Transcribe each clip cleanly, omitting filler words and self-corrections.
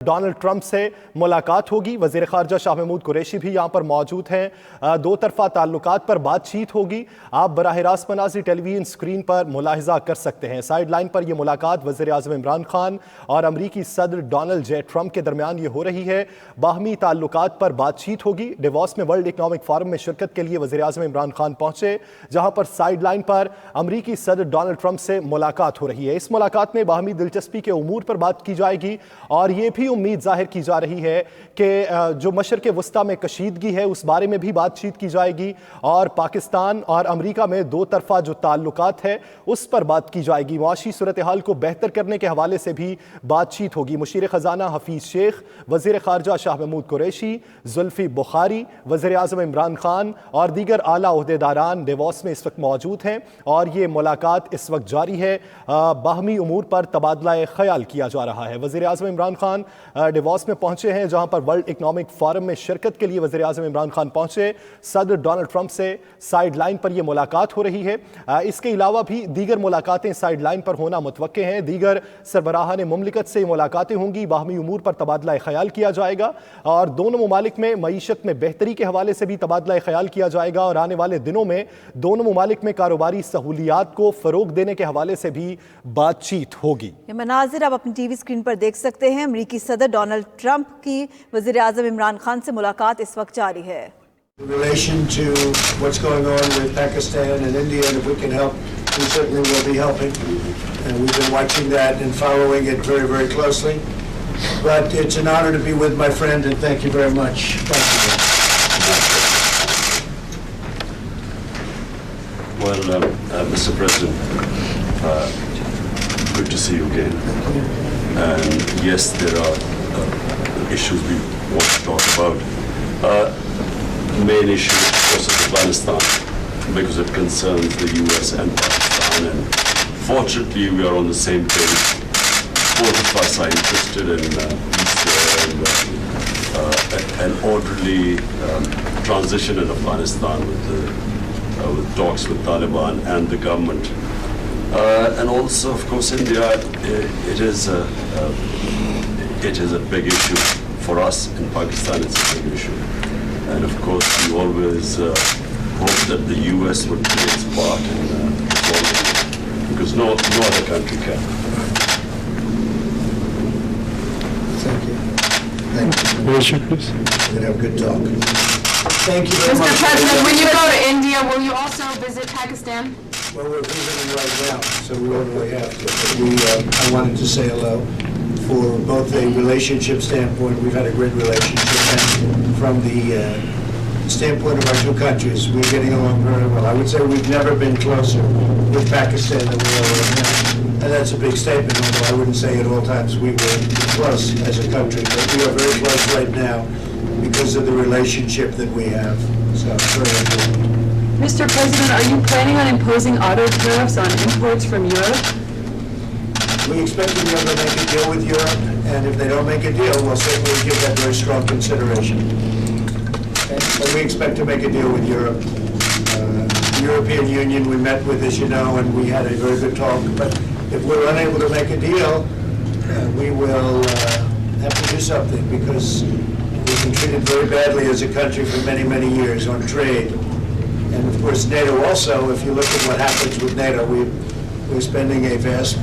Donald Trump से मुलाकात होगी। वज़ीर ख़ारजा शाह महमूद कुरैशी भी यहाँ पर मौजूद हैं। दो तरफ़ा ताल्लुकात पर बातचीत होगी। आप बराह रास्त मनाज़िर टेलीविज़न स्क्रीन पर मुलाहिज़ा कर सकते हैं। साइड लाइन पर यह मुलाकात वज़ीर आज़म इमरान खान और अमरीकी सदर डोनाल्ड जे ट्रंप के दरमियान ये हो रही है। बाहमी ताल्लुकात पर बातचीत होगी। डिवॉस में वर्ल्ड इकनॉमिक फोरम में शिरकत के लिए वज़ीर आज़म इमरान खान पहुंचे, जहाँ पर साइड लाइन पर अमरीकी सदर डोनाल्ड ट्रंप से मुलाकात हो रही है। इस मुलाकात में बाहमी दिलचस्पी के उमूर पर बात की जाएगी और ये भी उम्मीद जाहिर की जा रही है कि जो मशरिक़ वस्ता में कशीदगी है उस बारे में भी बातचीत की जाएगी और पाकिस्तान और अमरीका में दो तरफा जो ताल्लुकात है उस पर बात की जाएगी। मुआशी सूरत हाल को बेहतर करने के हवाले से भी बातचीत होगी। मुशीर ख़जाना हफीज़ शेख, वज़ीर ख़ारजा शाह महमूद कुरैशी, जुल्फ़ी बुखारी, वज़ीर आज़म इमरान खान और दीगर आला ओहदेदारान डिवॉस में इस वक्त मौजूद हैं और ये मुलाकात इस वक्त जारी है। बाहमी उमूर पर तबादला ख़याल किया जा रहा है। वज़ीर आज़म इमरान खान डिवॉस में पहुंचे हैं, जहां पर वर्ल्ड इकनॉमिक फोरम में शिरकत के लिए वज़ीर आज़म इमरान खान पहुंचे। सदर डोनाल्ड ट्रंप से साइड लाइन पर यह मुलाकात हो रही है। इसके अलावा भी दीगर मुलाकातें साइड लाइन पर होना मुतवक्के हैं। दीगर सरबराहान मुमलिकत से मुलाकातें होंगी। बाहमी उमूर पर तबादला ख़याल किया जाएगा और दोनों ममालिक में मईशत में बेहतरी के हवाले से भी तबादला ख़याल किया जाएगा और आने वाले दिनों में दोनों ममालिक में कारोबारी सहूलियात को फ़रोग देने के हवाले से भी बातचीत होगी। ये मनाजिर आप अपनी टीवी स्क्रीन पर देख सकते हैं। अमरीकी सदर डोनाल्ड ट्रंप की वज़ीर आज़म इमरान खान से मुलाकात इस वक्त जारी है। In relation to what's going on with Pakistan and India, and if we can help, we certainly will be helping. And we've been watching that and following it very, very closely. But it's an honor to be with my friend, and thank you very much. Thank you. Well, Mr. President, good to see you again. And yes, there are issues we want to talk about. The main issue, of course, is Afghanistan, because it concerns the US and Pakistan. And fortunately, we are on the same page. Both of us are interested in peace and an orderly transition in Afghanistan with talks with Taliban and the government. And also, of course, India, it is a big issue for us. In Pakistan, it's a big issue. And of course, we always hope that the US would play its part in resolving it, because no other country can. Thank you. Thank you. Please. We're gonna have a good talk. Thank you very much. Mr. President, when you go to India, will you also visit Pakistan? Well, we're visiting right now, so we don't really have to. I wanted to say hello. For both a relationship standpoint, we've had a great relationship, and from the standpoint of our two countries, we're getting along very well. I would say we've never been closer with Pakistan than we are right now. And that's a big statement, although I wouldn't say at all times we were close as a country, but we are very close right now because of the relationship that we have. So it's very important. Mr. President, are you planning on imposing auto tariffs on imports from Europe? We expect to be able to make a deal with Europe, and if they don't make a deal, we'll certainly give that very strong consideration. Okay? But we expect to make a deal with Europe. The European Union we met with, as you know, and we had a very good talk. But if we're unable to make a deal, we will have to do something, because we've been treated very badly as a country for many, many years on trade. And of course, NATO also, if you look at what happens with NATO, we're spending a vast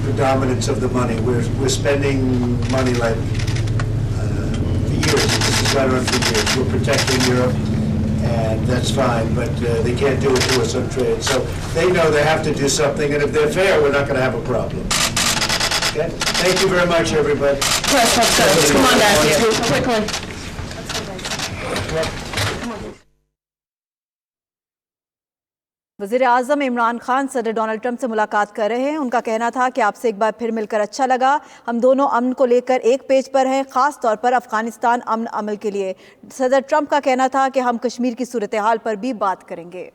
predominance of the money. We're spending money like for years. This is right on for years. We're protecting Europe, and that's fine, but they can't do it to us on trade. So they know they have to do something, and if they're fair, we're not going to have a problem. Okay? Thank you very much, everybody. Yes, let's go. Come on, guys, quickly. वज़ीर आज़म इमरान खान सदर Donald Trump से मुलाकात कर रहे हैं। उनका कहना था कि आपसे एक बार फिर मिलकर अच्छा लगा। हम दोनों अमन को लेकर एक पेज पर हैं, ख़ास तौर पर अफ़गानिस्तान अमन अमल के लिए। सदर ट्रंप का कहना था कि हम कश्मीर की सूरत हाल पर भी बात करेंगे।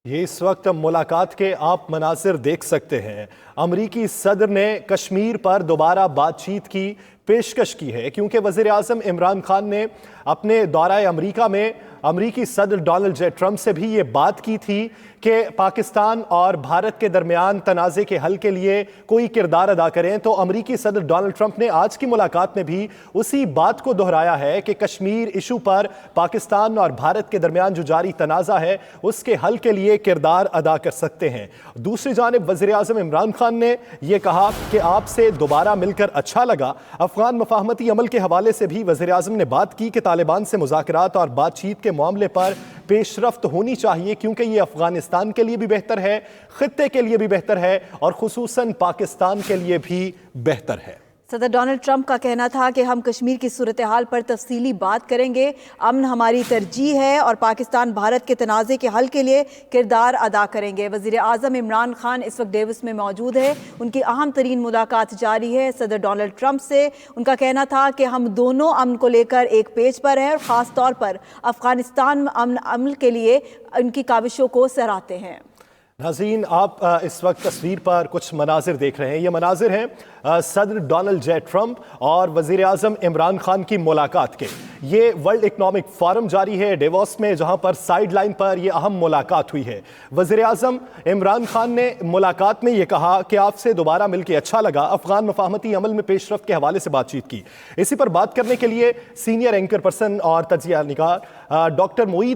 ये इस वक्त मुलाकात के आप मनासिर देख सकते हैं। अमरीकी सदर ने कश्मीर पर दोबारा बातचीत की पेशकश की है, क्योंकि वज़ीर आज़म इमरान खान ने अपने दौरा अमरीका में अमरीकी सदर डोनाल्ड जे ट्रंप से भी ये बात की थी कि पाकिस्तान और भारत के दरमियान तनाज़े के हल के लिए कोई किरदार अदा करें। तो अमरीकी सदर डोनाल्ड ट्रंप ने आज की मुलाकात में भी उसी बात को दोहराया है कि कश्मीर इशू पर पाकिस्तान और भारत के दरमियान जो जारी तनाज़ा है उसके हल के लिए किरदार अदा कर सकते हैं। दूसरी जानिब वज़ीर आज़म इमरान खान ने यह कहा कि आपसे दोबारा मिलकर अच्छा लगा। अफगान मफाहमती अमल के हवाले से भी वज़ीर आज़म ने बात की कि तालिबान से मुज़ाकरात और बातचीत के मामले पर पेशरफ्त होनी चाहिए, क्योंकि ये अफगानिस्तान के लिए भी बेहतर है, खित्ते के लिए भी बेहतर है और खुसूसन पाकिस्तान के लिए भी बेहतर है। सदर डोनाल्ड ट्रंप का कहना था कि हम कश्मीर की सूरत हाल पर तफसीली बात करेंगे, अमन हमारी तरजीह है और पाकिस्तान भारत के तनाज़े के हल के लिए किरदार अदा करेंगे। वज़ीर आज़म इमरान खान इस वक्त डेविस में मौजूद है, उनकी अहम तरीन मुलाकात जारी है सदर डोनाल्ड ट्रंप से। उनका कहना था कि हम दोनों अमन को लेकर एक पेज पर हैं और ख़ास तौर पर अफ़गानिस्तान में अमन अमल के लिए उनकी काविशों को सराहते हैं। नाज़रीन, आप इस वक्त तस्वीर पर कुछ मनाजिर देख रहे हैं। ये मनाजिर हैं सदर डोनाल्ड जे ट्रंप और वज़ीर आज़म इमरान खान की मुलाकात के। ये वर्ल्ड इकनॉमिक फोरम जारी है डेवोस में, जहां पर साइड लाइन पर यह अहम मुलाकात हुई है। वज़ीर आज़म इमरान खान ने मुलाकात में ये कहा कि आपसे दोबारा मिलकर अच्छा लगा। अफगान मफाहमती अमल में पेशरफ्त के हवाले से बातचीत की। इसी पर बात करने के लिए सीनियर एंकर पर्सन और तजिया निगार डॉक्टर मोईद